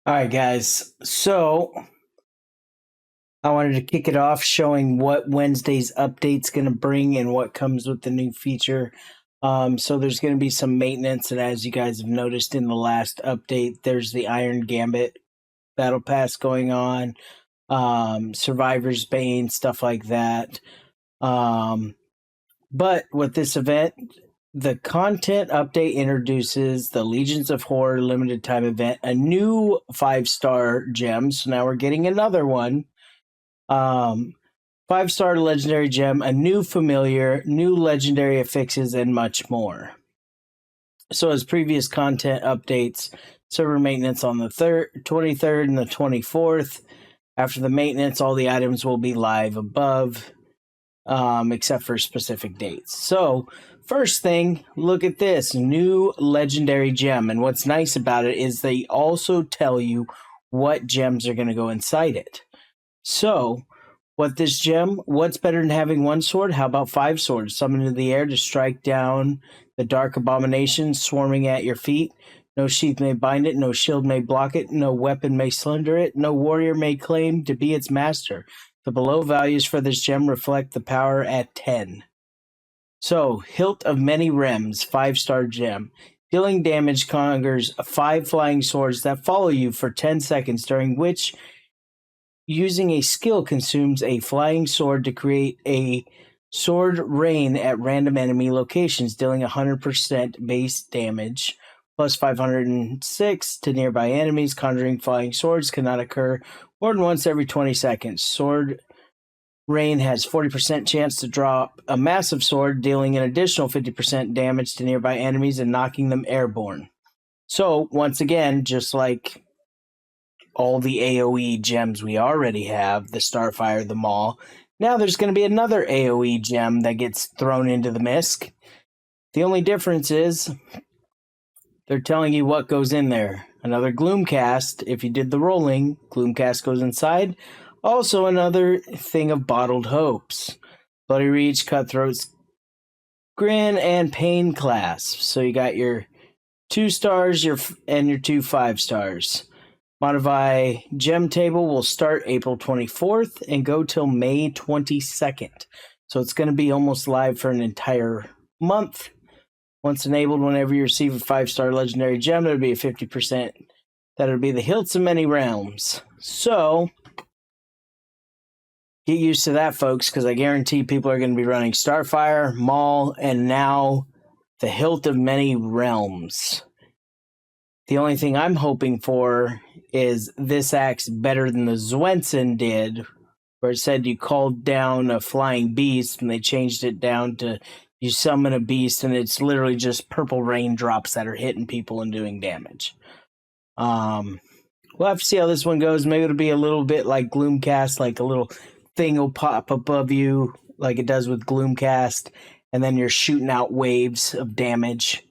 All right, guys. So I wanted to kick it off showing what Wednesday's update's going to bring and what comes with the new feature. So there's going to be some maintenance, and as you guys have noticed in the last update, there's the Iron Gambit Battle Pass going on, Survivor's Bane, stuff like that. But with this event, the content update introduces the Legions of Horror limited time event, a new 5-star gem. So now we're getting another one. 5-star legendary gem, a new familiar, new legendary affixes, and much more. So as previous content updates, server maintenance on the 23rd and the 24th. After the maintenance, all the items will be live above, except for specific dates. So first thing, look at this new legendary gem. And what's nice about it is they also tell you what gems are going to go inside it. So what's better than having one sword? How about 5 swords? Summon into the air to strike down the dark abomination swarming at your feet. No sheath may bind it, no shield may block it, no weapon may slender it, no warrior may claim to be its master. The below values for this gem reflect the power at 10. So, Hilt of Many Realms, 5-star gem. Dealing damage conquers 5 flying swords that follow you for 10 seconds, during which using a skill consumes a flying sword to create a sword rain at random enemy locations, dealing 100% base damage, plus 506 to nearby enemies. Conjuring flying swords cannot occur more than once every 20 seconds. Sword rain has 40% chance to drop a massive sword, dealing an additional 50% damage to nearby enemies and knocking them airborne. So, once again, just like all the AoE gems we already have, the Starfire, the Maul. Now there's going to be another AoE gem that gets thrown into the misc. The only difference is they're telling you what goes in there. Another Gloomcast. If you did the rolling, Gloomcast goes inside. Also another thing of Bottled Hopes. Bloody Reach, Cutthroat's Grin, and Pain Clasp. So you got your 2 stars and your 2 5-stars. Modify Gem Table will start April 24th and go till May 22nd. So it's going to be almost live for an entire month. Once enabled, whenever you receive a 5-star legendary gem, it'll be a 50%. That'll be the Hilts of Many Realms. So get used to that, folks, because I guarantee people are going to be running Starfire, Maul, and now the Hilt of Many Realms. The only thing I'm hoping for is this acts better than the Zwenson did, where it said you called down a flying beast, and they changed it down to you summon a beast, and it's literally just purple raindrops that are hitting people and doing damage. We'll have to see how this one goes. Maybe it'll be a little bit like Gloomcast, like a little thing will pop above you, like it does with Gloomcast, and then you're shooting out waves of damage.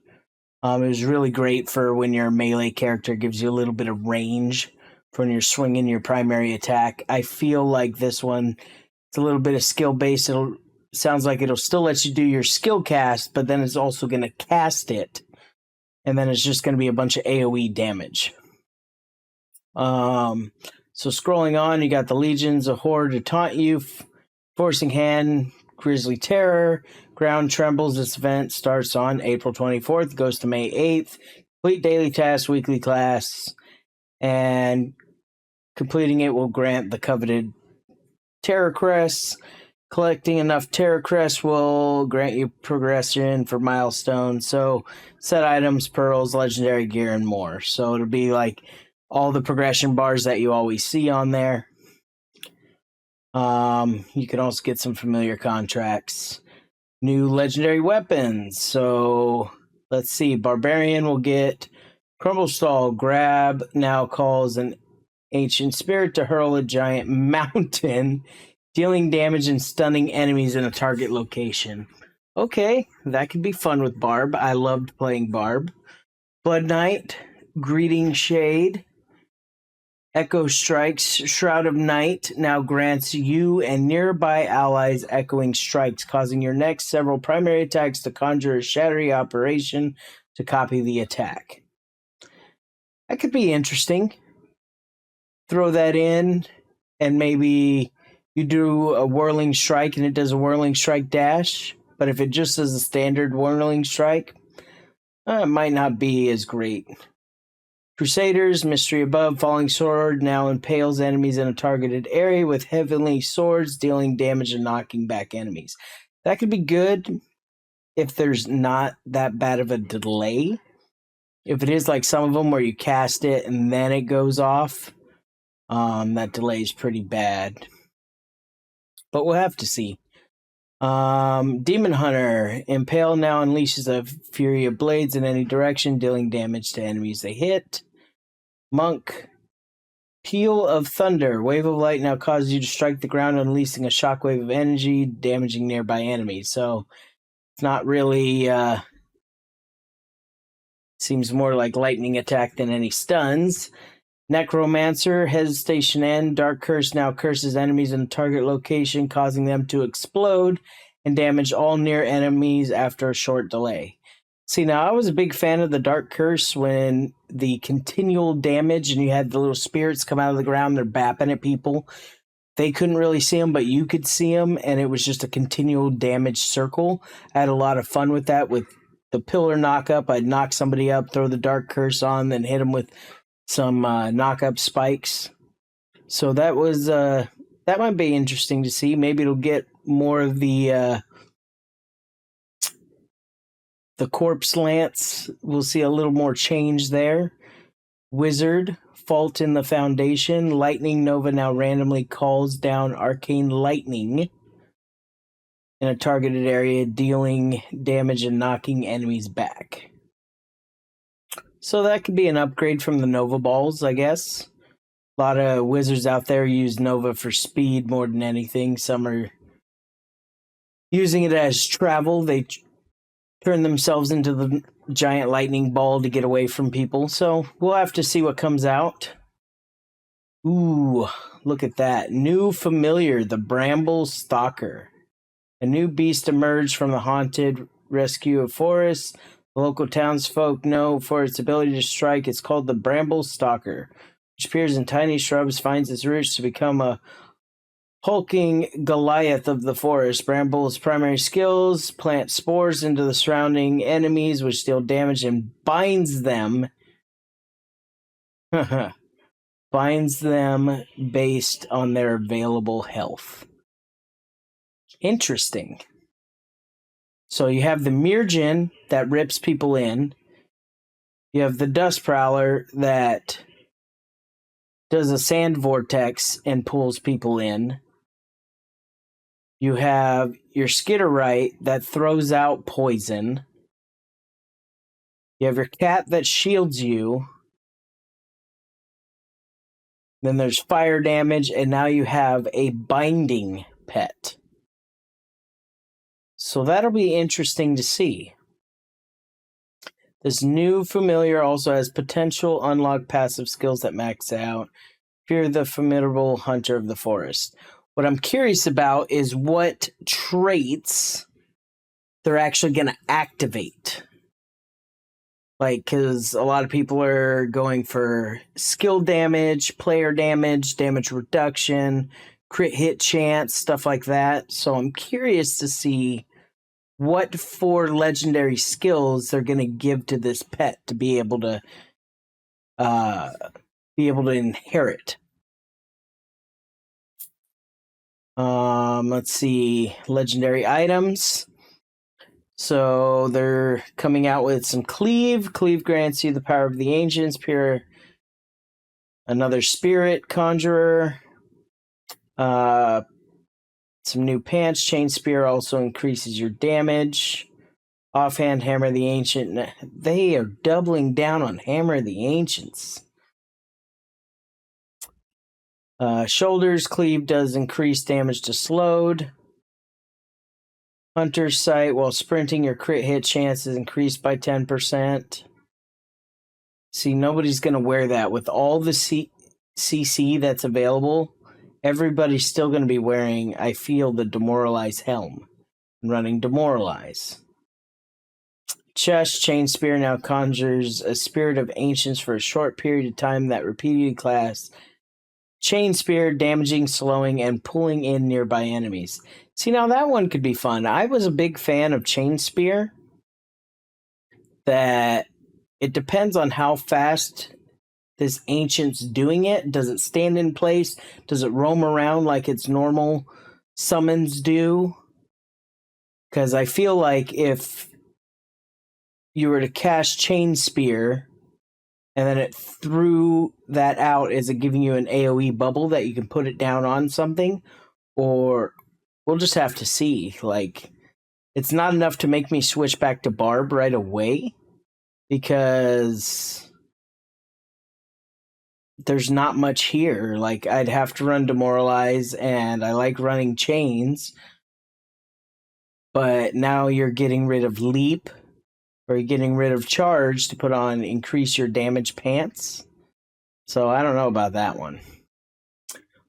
It was really great for when your melee character, gives you a little bit of range for when you're swinging your primary attack. I feel like this one, it's a little bit of skill based. Sounds like it'll still let you do your skill cast, but then it's also going to cast it, and then it's just going to be a bunch of AoE damage. So scrolling on, you got the Legions of Horror to taunt you, Forcing Hand, Grisly Terror, Ground Trembles. This event starts on April 24th, goes to May 8th. Complete daily tasks, weekly class, and completing it will grant the coveted Terror Crests. Collecting enough Terror Crests will grant you progression for milestones. So, set items, pearls, legendary gear, and more. So, it'll be like all the progression bars that you always see on there. You can also get some familiar contracts. New legendary weapons. So, let's see. Barbarian will get Crumblestall. Grab now calls an ancient spirit to hurl a giant mountain, dealing damage and stunning enemies in a target location. Okay, that could be fun with Barb. I loved playing Barb. Blood Knight, Greeting Shade, Echo Strikes, Shroud of Night now grants you and nearby allies echoing strikes, causing your next several primary attacks to conjure a shattering operation to copy the attack. That could be interesting. throw that in, and maybe you do a whirling strike and it does a whirling strike dash. But if it just does a standard whirling strike, it might not be as great. Crusaders, Mystery Above, Falling Sword now impales enemies in a targeted area with heavenly swords, dealing damage and knocking back enemies. That could be good if there's not that bad of a delay. If it is like some of them where you cast it and then it goes off, that delay is pretty bad. But we'll have to see. Demon Hunter. Impale now unleashes a fury of blades in any direction, dealing damage to enemies they hit. Monk. Peal of Thunder. Wave of light now causes you to strike the ground, unleashing a shockwave of energy, damaging nearby enemies. So, it's not really... seems more like lightning attack than any stuns. Necromancer, Hesitation End. Dark Curse now curses enemies in a target location, causing them to explode and damage all near enemies after a short delay. See, now I was a big fan of the Dark Curse when the continual damage and you had the little spirits come out of the ground, they're bapping at people. They couldn't really see them, but you could see them, and it was just a continual damage circle. I had a lot of fun with that. With the pillar knock-up, I'd knock somebody up, throw the Dark Curse on, then hit them with some knock-up spikes. So that was that might be interesting to see. Maybe it'll get more of the Corpse Lance. We'll see a little more change there. Wizard, Fault in the Foundation. Lightning Nova now randomly calls down arcane lightning in a targeted area, dealing damage and knocking enemies back. So that could be an upgrade from the Nova Balls, I guess. A lot of wizards out there use Nova for speed more than anything. Some are using it as travel. They turn themselves into the giant lightning ball to get away from people. So we'll have to see what comes out. Ooh, look at that. New familiar, the Bramble Stalker. A new beast emerged from the haunted rescue of forests. The local townsfolk know for its ability to strike. It's called the Bramble Stalker, which appears in tiny shrubs, finds its roots to become a hulking Goliath of the forest. Bramble's primary skills: plant spores into the surrounding enemies, which deal damage and binds them. Binds them based on their available health. Interesting. So you have the Murgeon that rips people in. You have the Dust Prowler that does a sand vortex and pulls people in. You have your Skitterite that throws out poison. You have your cat that shields you. Then there's fire damage, and now you have a binding pet. So that'll be interesting to see. This new familiar also has potential unlocked passive skills that max out. Fear the formidable hunter of the forest. What I'm curious about is what traits they're actually going to activate. Like, because a lot of people are going for skill damage, player damage, damage reduction, crit hit chance, stuff like that. So I'm curious to see what 4 legendary skills they're going to give to this pet to be able to inherit. Let's see, legendary items. So they're coming out with some Cleave. Cleave grants you the power of the ancients. Another Spirit Conjurer. Some new pants. Chain Spear also increases your damage. Offhand, Hammer the Ancient. They are doubling down on Hammer the Ancients. Shoulders. Cleave does increase damage to slowed. Hunter's Sight. While sprinting, your crit hit chance is increased by 10%. See, nobody's going to wear that. With all the CC that's available, everybody's still going to be wearing, I feel, the Demoralize Helm. And running Demoralize. Chest. Chain Spear now conjures a Spirit of Ancients for a short period of time that repeatedly casts Chain Spear, damaging, slowing, and pulling in nearby enemies. See, now that one could be fun. I was a big fan of Chain Spear. That it depends on how fast this ancient's doing it. Does it stand in place? Does it roam around like its normal summons do? Because I feel like if you were to cast Chain Spear and then it threw that out, is it giving you an AoE bubble that you can put it down on something? Or we'll just have to see. Like, it's not enough to make me switch back to Barb right away because there's not much here. Like, I'd have to run Demoralize, and I like running Chains. But now you're getting rid of Leap, or you're getting rid of Charge to put on Increase Your Damage Pants. So I don't know about that one.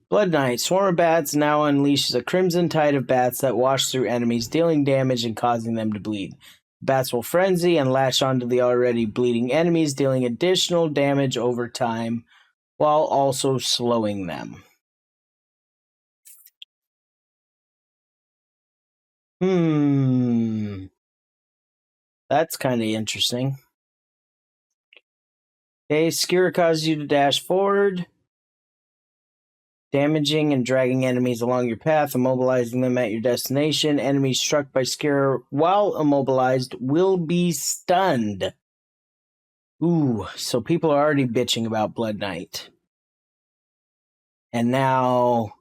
Blood Knight. Swarm of bats now unleashes a crimson tide of bats that wash through enemies, dealing damage and causing them to bleed. Bats will frenzy and latch onto the already bleeding enemies, dealing additional damage over time, while also slowing them. That's kind of interesting. Okay, Skewer causes you to dash forward, damaging and dragging enemies along your path, immobilizing them at your destination. Enemies struck by Skewer while immobilized will be stunned. Ooh, so people are already bitching about Blood Knight. And now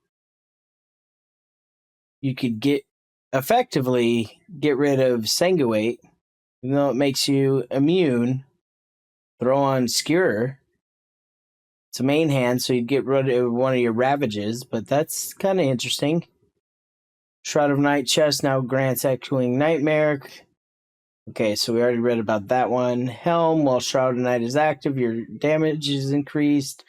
you could effectively get rid of Sanguate, even though it makes you immune. Throw on Skewer. It's a main hand, so you'd get rid of one of your Ravages, but that's kind of interesting. Shroud of Night Chest now grants Echoing Nightmare. Okay, so we already read about that one. Helm, while Shroud of Night is active, your damage is increased.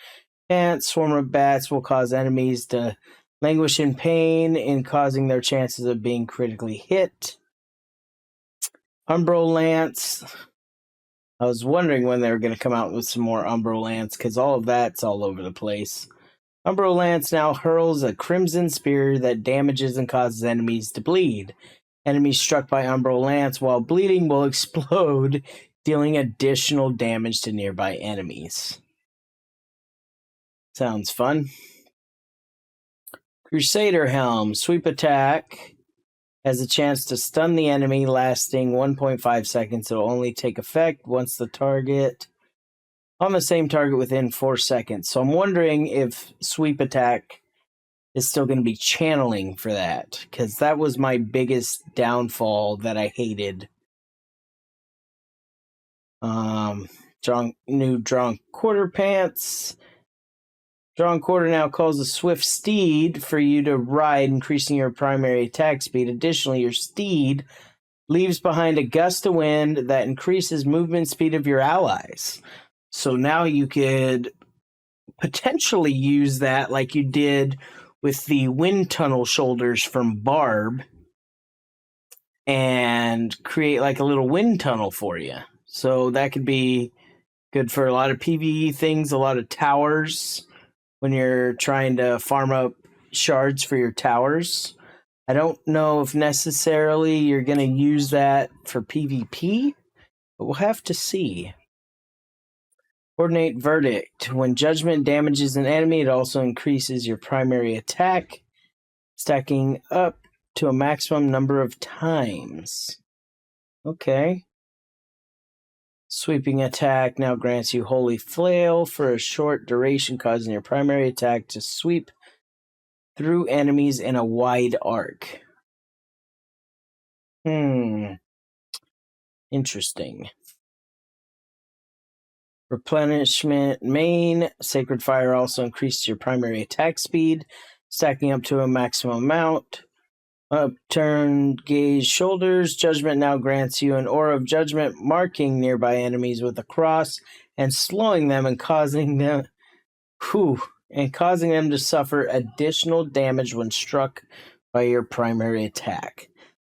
Pants, Swarm of bats will cause enemies to languish in pain in causing their chances of being critically hit. Umbro Lance. I was wondering when they were going to come out with some more Umbro Lance, because all of that's all over the place. Umbro Lance now hurls a crimson spear that damages and causes enemies to bleed. Enemies struck by Umbro Lance while bleeding will explode, dealing additional damage to nearby enemies. Sounds fun. Crusader Helm. Sweep attack has a chance to stun the enemy lasting 1.5 seconds. It will only take effect once the target on the same target within 4 seconds. So I'm wondering if sweep attack is still going to be channeling for that, because that was my biggest downfall that I hated. New Drawn Quarter Pants. Drawn Quarter now calls a swift steed for you to ride, increasing your primary attack speed. Additionally, your steed leaves behind a gust of wind that increases movement speed of your allies. So now you could potentially use that like you did with the wind tunnel shoulders from Barb and create like a little wind tunnel for you. So that could be good for a lot of PvE things, a lot of towers when you're trying to farm up shards for your towers. I don't know if necessarily you're going to use that for PvP, but we'll have to see. Coordinate Verdict. When Judgment damages an enemy, it also increases your primary attack, stacking up to a maximum number of times. Okay. Sweeping Attack now grants you Holy Flail for a short duration, causing your primary attack to sweep through enemies in a wide arc. Interesting. Replenishment main. Sacred Fire also increases your primary attack speed, stacking up to a maximum amount. Upturned Gaze Shoulders. Judgment now grants you an Aura of Judgment, marking nearby enemies with a cross and slowing them and causing them to suffer additional damage when struck by your primary attack.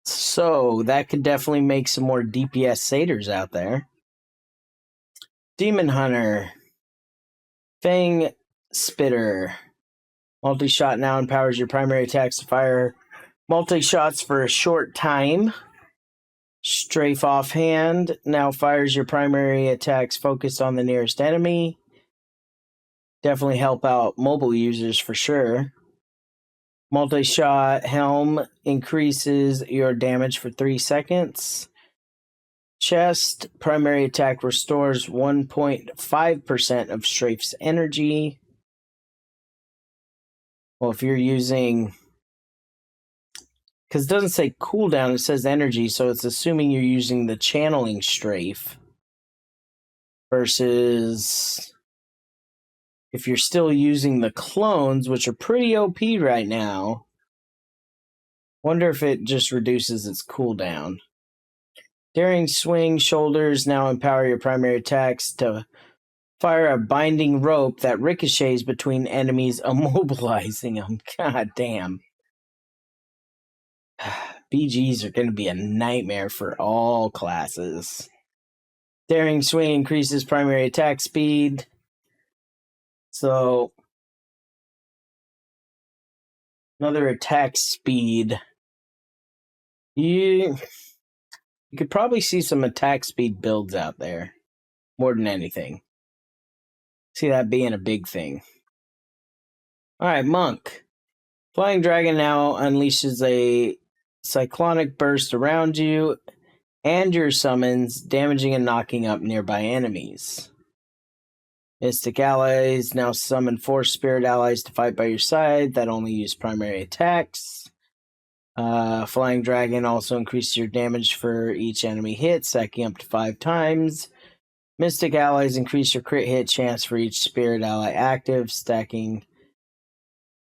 So that could definitely make some more DPS satyrs out there. Demon Hunter. Fang Spitter. Multi-shot now empowers your primary attacks to fire multi-shots for a short time. Strafe offhand now fires your primary attacks focused on the nearest enemy. Definitely help out mobile users for sure. Multi-shot helm increases your damage for 3 seconds. Chest primary attack restores 1.5% of Strafe's energy. Well, if you're using... Because it doesn't say cooldown, it says energy, so it's assuming you're using the channeling strafe. Versus if you're still using the clones, which are pretty OP right now. Wonder if it just reduces its cooldown. Daring swing shoulders now empower your primary attacks to fire a binding rope that ricochets between enemies, immobilizing them. God damn. BGs are going to be a nightmare for all classes. Daring swing increases primary attack speed. So, another attack speed. You could probably see some attack speed builds out there. More than anything. See that being a big thing. Alright, Monk. Flying Dragon now unleashes a cyclonic burst around you and your summons, damaging and knocking up nearby enemies. Mystic allies now summon 4 spirit allies to fight by your side that only use primary attacks. Flying Dragon also increases your damage for each enemy hit, stacking up to 5 times. Mystic allies increase your crit hit chance for each spirit ally active, stacking.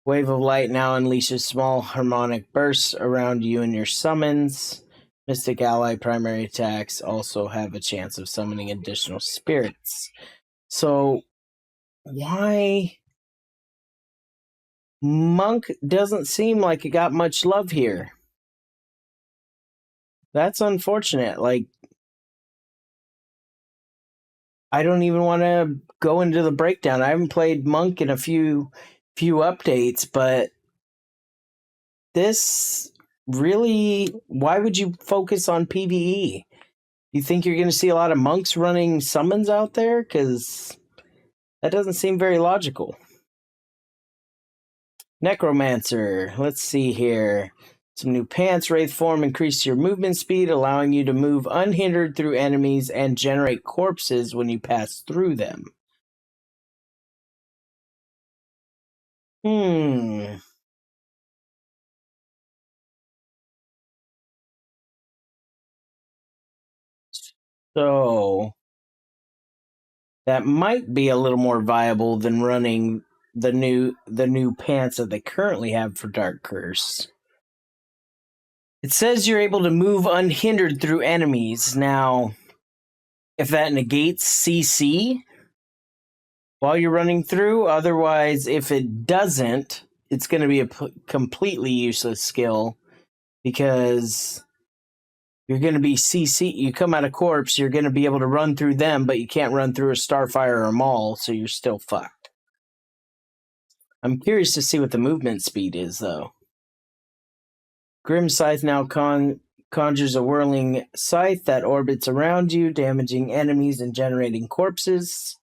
Wave of Light now unleashes small harmonic bursts around you and your summons. Mystic ally primary attacks also have a chance of summoning additional spirits. So, why... Monk doesn't seem like it got much love here. That's unfortunate. Like, I don't even want to go into the breakdown. I haven't played Monk in a few updates, but this really... Why would you focus on PvE? You think you're going to see a lot of monks running summons out there? Because that doesn't seem very logical. Necromancer. Let's see here. Some new pants. Wraith form increase your movement speed, allowing you to move unhindered through enemies and generate corpses when you pass through them. So that might be a little more viable than running the new pants that they currently have for Dark Curse. It says you're able to move unhindered through enemies. Now, if that negates CC while you're running through, otherwise, if it doesn't, it's going to be a completely useless skill because you're going to be CC. You come out of corpse, you're going to be able to run through them, but you can't run through a Starfire or a Maul, so you're still fucked. I'm curious to see what the movement speed is, though. Grim Scythe now conjures a whirling scythe that orbits around you, damaging enemies and generating corpses.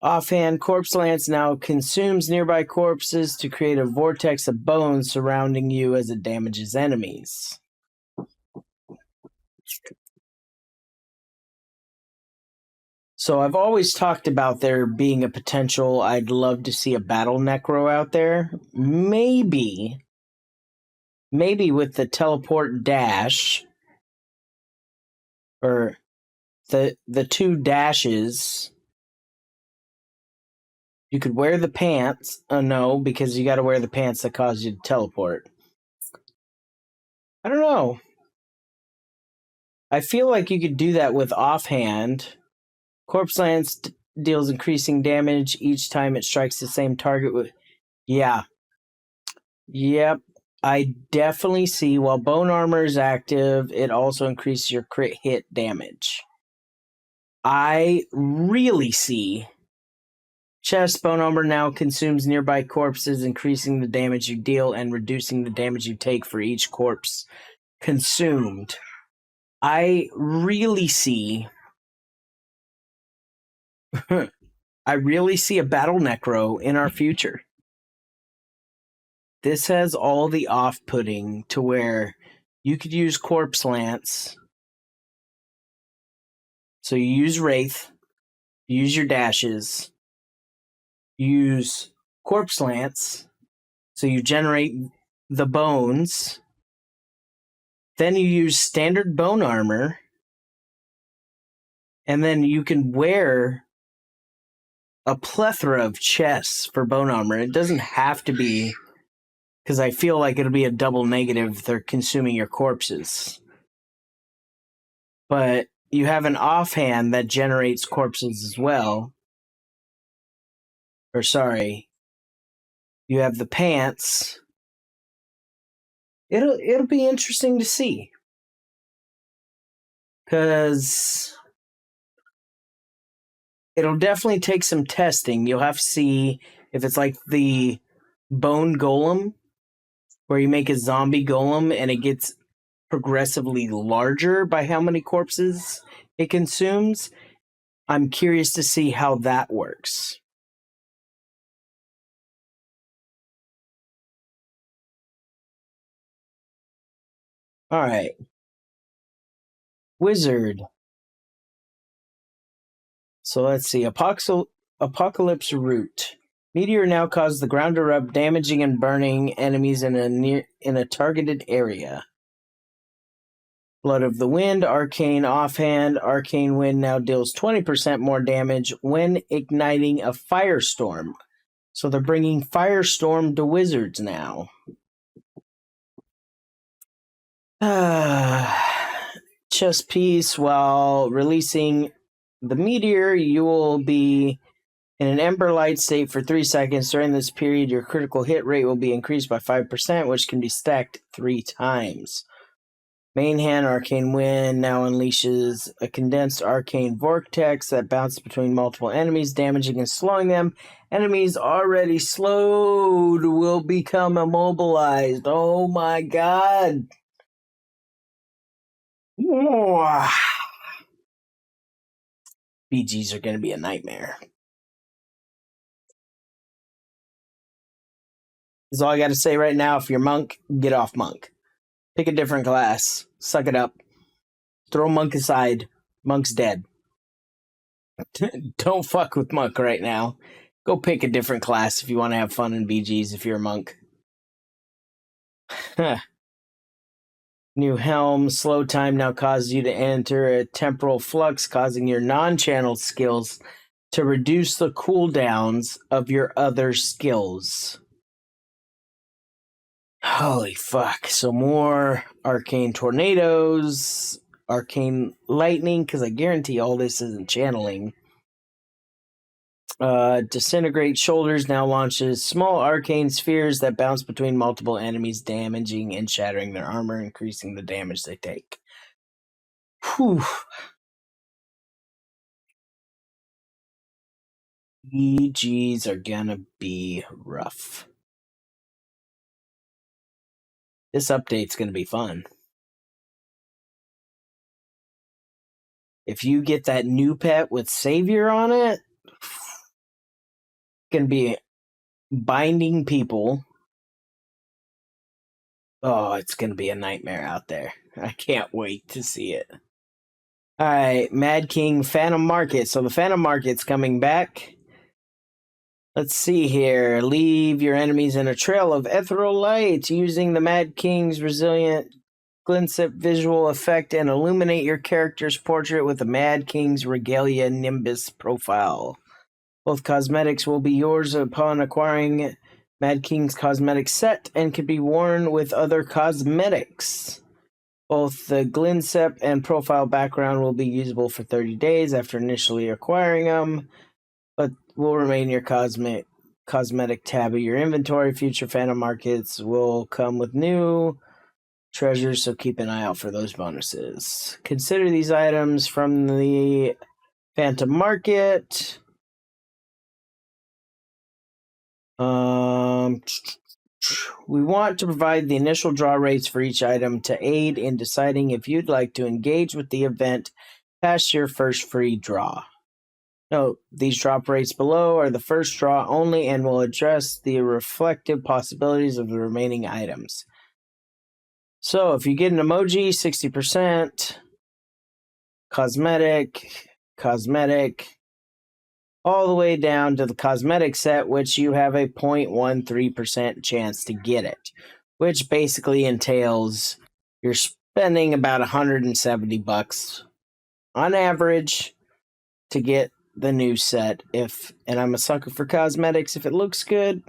Offhand, Corpse Lance now consumes nearby corpses to create a vortex of bones surrounding you as it damages enemies. So I've always talked about there being a potential. I'd love to see a Battle Necro out there. Maybe with the teleport dash, or the 2 dashes. You could wear the pants. No, because you got to wear the pants that cause you to teleport. I don't know. I feel like you could do that with offhand. Corpse Lance deals increasing damage each time it strikes the same target with... Yeah. Yep. I definitely see while Bone Armor is active, it also increases your crit hit damage. I really see Chest bone armor now consumes nearby corpses, increasing the damage you deal and reducing the damage you take for each corpse consumed. I really see a battle necro in our future. This has all the off-putting to where you could use Corpse Lance. So you use Wraith, you use your dashes, you use Corpse Lance, so you generate the bones. Then you use standard bone armor, and then you can wear a plethora of chests for bone armor. It doesn't have to be, because I feel like it'll be a double negative if they're consuming your corpses. But you have an offhand that generates corpses as well. Or sorry, you have the pants. It'll be interesting to see. Because it'll definitely take some testing. You'll have to see if it's like the bone golem, where you make a zombie golem and it gets progressively larger by how many corpses it consumes. I'm curious to see how that works. All right. Wizard. So let's see. Apocalypse Root. Meteor now causes the ground to erupt, damaging and burning enemies in a targeted area. Blood of the Wind, Arcane Offhand. Arcane Wind now deals 20% more damage when igniting a firestorm. So they're bringing Firestorm to wizards now. Chess piece. While releasing the meteor, you will be in an Ember Light state for 3 seconds. During this period, your critical hit rate will be increased by 5%, which can be stacked 3 times. Main hand Arcane Wind now unleashes a condensed arcane vortex that bounces between multiple enemies, damaging and slowing them. Enemies already slowed will become immobilized. Oh my god. BGs are going to be a nightmare. That's all I got to say right now. If you're monk, get off monk. Pick a different class. Suck it up. Throw monk aside. Monk's dead. Don't fuck with monk right now. Go pick a different class if you want to have fun in BGs if you're a monk. New helm. Slow time now causes you to enter a temporal flux, causing your non-channeled skills to reduce the cooldowns of your other skills. Holy fuck. So more arcane tornadoes, arcane lightning, because I guarantee all this isn't channeling. Disintegrate Shoulders now launches small arcane spheres that bounce between multiple enemies, damaging and shattering their armor, increasing the damage they take. Whew. BGs are gonna be rough. This update's gonna be fun. If you get that new pet with Savior on it, it's gonna be binding people. Oh, it's gonna be a nightmare out there. I can't wait to see it. Alright, Mad King Phantom Market. So the Phantom Market's coming back. Let's see here. Leave your enemies in a trail of ethereal light using the Mad King's resilient Glinsip visual effect and illuminate your character's portrait with the Mad King's Regalia Nimbus profile. Both cosmetics will be yours upon acquiring Mad King's cosmetic set and can be worn with other cosmetics. Both the Glinsep and profile background will be usable for 30 days after initially acquiring them, but will remain your cosmetic tab of your inventory. Future Phantom Markets will come with new treasures, so keep an eye out for those bonuses. Consider these items from the Phantom Market. We want to provide the initial draw rates for each item to aid in deciding if you'd like to engage with the event past your first free draw. Note, these drop rates below are the first draw only and will address the reflective possibilities of the remaining items. So, if you get an emoji, 60%, cosmetic, all the way down to the cosmetic set, which you have a 0.13% chance to get it, which basically entails you're spending about $170 on average to get the new set. And I'm a sucker for cosmetics. If it looks good,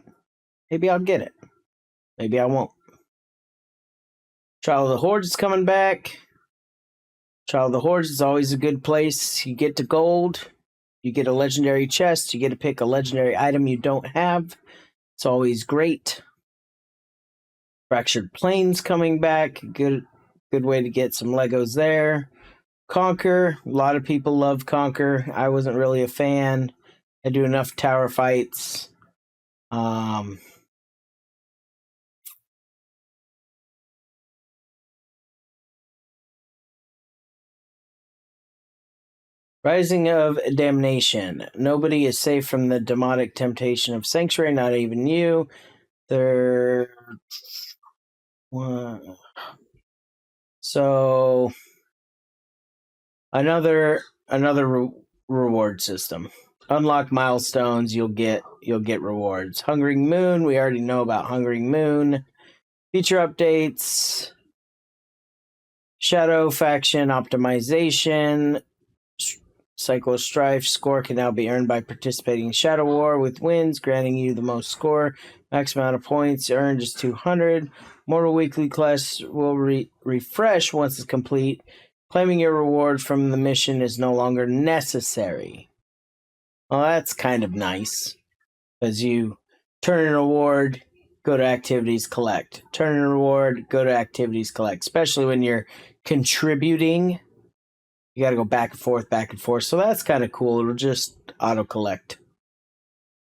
maybe I'll get it. Maybe I won't. Trial of the Horde is coming back. Trial of the Horde is always a good place. You get to gold. You get a legendary chest. You get to pick a legendary item you don't have. It's always great. Fractured Plains coming back. Good way to get some Legos there. Conquer. A lot of people love Conquer. I wasn't really a fan. I do enough tower fights. Rising of Damnation. Nobody is safe from the demonic temptation of Sanctuary, not even you. So another reward system. Unlock milestones, you'll get rewards. Hungering Moon, we already know about Hungering Moon. Feature updates. Shadow Faction optimization. Cycle of Strife score can now be earned by participating in Shadow War with wins, granting you the most score. Max amount of points earned is 200. Mortal Weekly class will refresh once it's complete. Claiming your reward from the mission is no longer necessary. Well, that's kind of nice. Because you turn in a reward, go to activities, collect. Turn in a reward, go to activities, collect. Especially when you're contributing. You got to go back and forth. So that's kind of cool. It'll just auto-collect.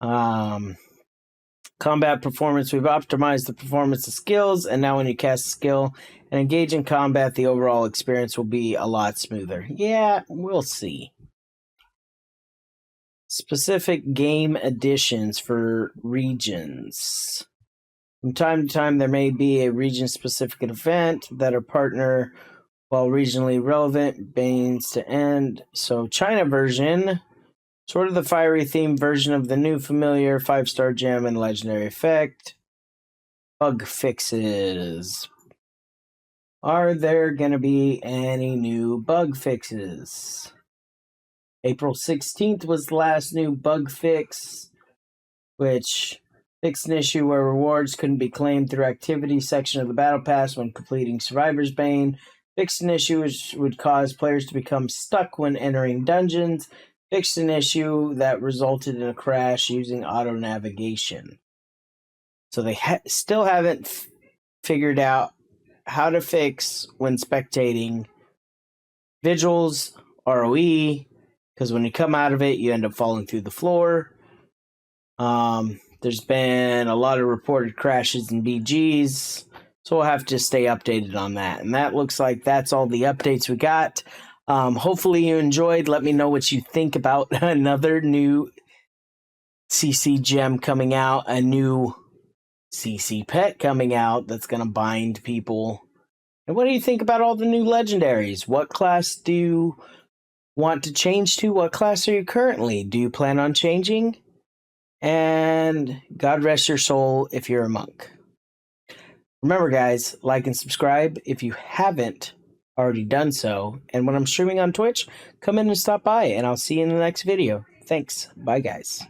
Combat performance. We've optimized the performance of skills, and now when you cast a skill and engage in combat, the overall experience will be a lot smoother. Yeah, we'll see. Specific game additions for regions. From time to time, there may be a region-specific event that a partner, while regionally relevant, means to end. So China version, sort of the fiery themed version of the new familiar 5-star gem and legendary effect. Bug fixes. Are there going to be any new bug fixes? April 16th was the last new bug fix, which fixed an issue where rewards couldn't be claimed through activity section of the battle pass when completing Survivor's Bane. Fixed an issue which would cause players to become stuck when entering dungeons. Fixed an issue that resulted in a crash using auto navigation. So they still haven't figured out how to fix when spectating Vigils, ROE, because when you come out of it, you end up falling through the floor. There's been a lot of reported crashes in BGs, so we'll have to stay updated on that. And that looks like that's all the updates we got. Hopefully you enjoyed. Let me know what you think about another new CC gem coming out, a new CC pet coming out that's going to bind people. And what do you think about all the new legendaries? What class do you want to change to? What class are you currently? Do you plan on changing? And God rest your soul if you're a monk. Remember, guys, like and subscribe if you haven't already done so. And when I'm streaming on Twitch, come in and stop by, and I'll see you in the next video. Thanks. Bye, guys.